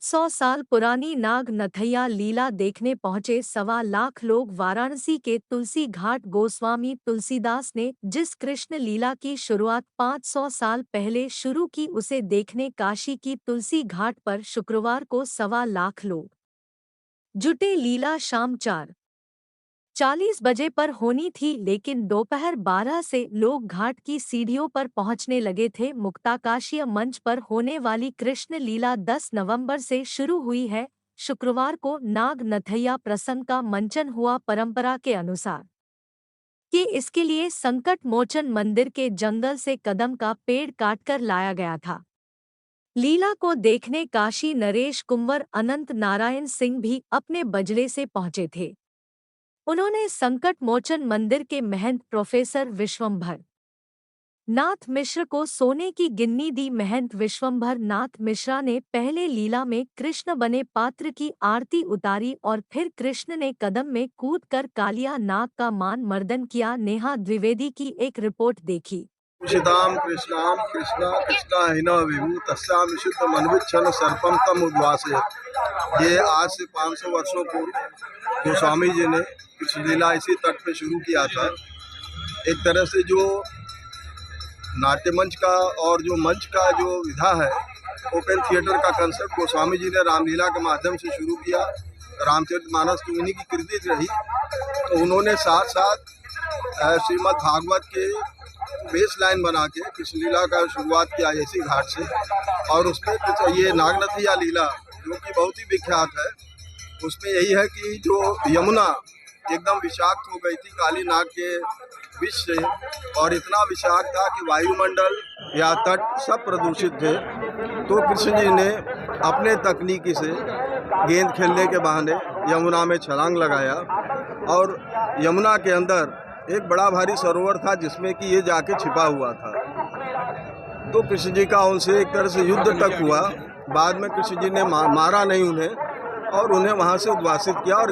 500 साल पुरानी नाग नथैया लीला देखने पहुंचे 1.25 लाख लोग। वाराणसी के तुलसी घाट गोस्वामी तुलसीदास ने जिस कृष्ण लीला की शुरुआत 500 साल पहले शुरू की, उसे देखने काशी की तुलसी घाट पर शुक्रवार को 1.25 लाख लोग जुटे। लीला शाम 4:40 बजे पर होनी थी, लेकिन दोपहर 12 से लोग घाट की सीढ़ियों पर पहुंचने लगे थे। मुक्ताकाशीय मंच पर होने वाली कृष्ण लीला 10 नवंबर से शुरू हुई है। शुक्रवार को नाग नथैया प्रसंग का मंचन हुआ। परंपरा के अनुसार कि इसके लिए संकट मोचन मंदिर के जंगल से कदम का पेड़ काटकर लाया गया था। लीला को देखने काशी नरेश कुंवर अनंत नारायण सिंह भी अपने बजरे से पहुंचे थे। उन्होंने संकट मोचन मंदिर के महंत प्रोफेसर विश्वंभर नाथ मिश्र को सोने की गिन्नी दी। महंत विश्वंभर नाथ मिश्रा ने पहले लीला में कृष्ण बने पात्र की आरती उतारी और फिर कृष्ण ने कदम में कूदकर कालिया नाग का मान मर्दन किया। नेहा द्विवेदी की एक रिपोर्ट देखी। कृष्णाम कृष्णाम कृष्णा कृष्णा हिना विभू तस्याम विशुद्ध मनविच्छन सर्पम तम उद्वासे। ये आज से 500 वर्षों पूर्व जो स्वामी जी ने कृष्ण लीला इसी तट पे शुरू किया था। एक तरह से जो नाट्य मंच का और जो मंच का जो विधा है, ओपन थिएटर का कंसेप्ट गोस्वामी जी ने रामलीला के माध्यम से शुरू किया। रामचरितमानस तो उन्हीं की कृति रही, तो उन्होंने साथ साथ श्रीमद् भागवत के बेस लाइन बना के कृष्ण लीला का शुरुआत किया इसी घाट से। और उसमें ये नागनथिया लीला जो कि बहुत ही विख्यात है, उसमें यही है कि जो यमुना एकदम विषाक्त हो गई थी काली नाग के विष से, और इतना विषाक्त था कि वायुमंडल या तट सब प्रदूषित थे। तो कृष्ण जी ने अपने तकनीकी से गेंद खेलने के बहाने यमुना में छलांग लगाया, और यमुना के अंदर एक बड़ा भारी सरोवर था जिसमें कि ये जाके छिपा हुआ था। तो कृष्ण जी का उनसे एक तरह से युद्ध तक हुआ। बाद में कृष्ण जी ने मारा नहीं उन्हें, और उन्हें वहाँ से उद्वासित किया, और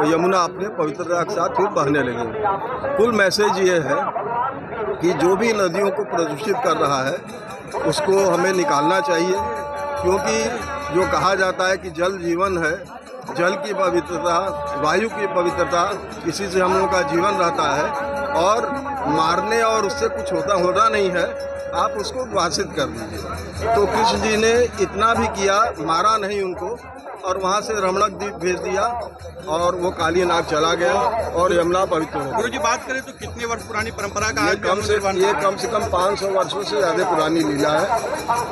यमुना अपने पवित्रता के साथ फिर बहने लगी। कुल मैसेज ये है कि जो भी नदियों को प्रदूषित कर रहा है उसको हमें निकालना चाहिए, क्योंकि जो कहा जाता है कि जल जीवन है, जल की पवित्रता, वायु की पवित्रता, इसी से हम लोगों का जीवन रहता है। और मारने और उससे कुछ होना नहीं है, आप उसको उद्वासित कर दीजिए। तो कृष्ण जी ने इतना भी किया, मारा नहीं उनको, और वहाँ से रमणक द्वीप भेज दिया, और वो काली नाग चला गया और यमुना पवित्र हो गई। गुरु जी, बात करें तो कितने वर्ष पुरानी परंपरा का ये कम से कम 500 वर्षों से ज़्यादा पुरानी लीला है,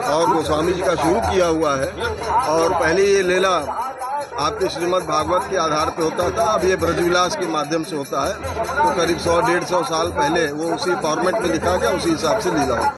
और गोस्वामी जी का शुरू किया हुआ है। और पहले ये लीला आपके श्रीमद् भागवत के आधार पे होता था, अब ये ब्रजविलास के माध्यम से होता है। तो करीब 100-150 साल पहले वो उसी फॉर्मेट में लिखा गया, उसी हिसाब से लीला होता है।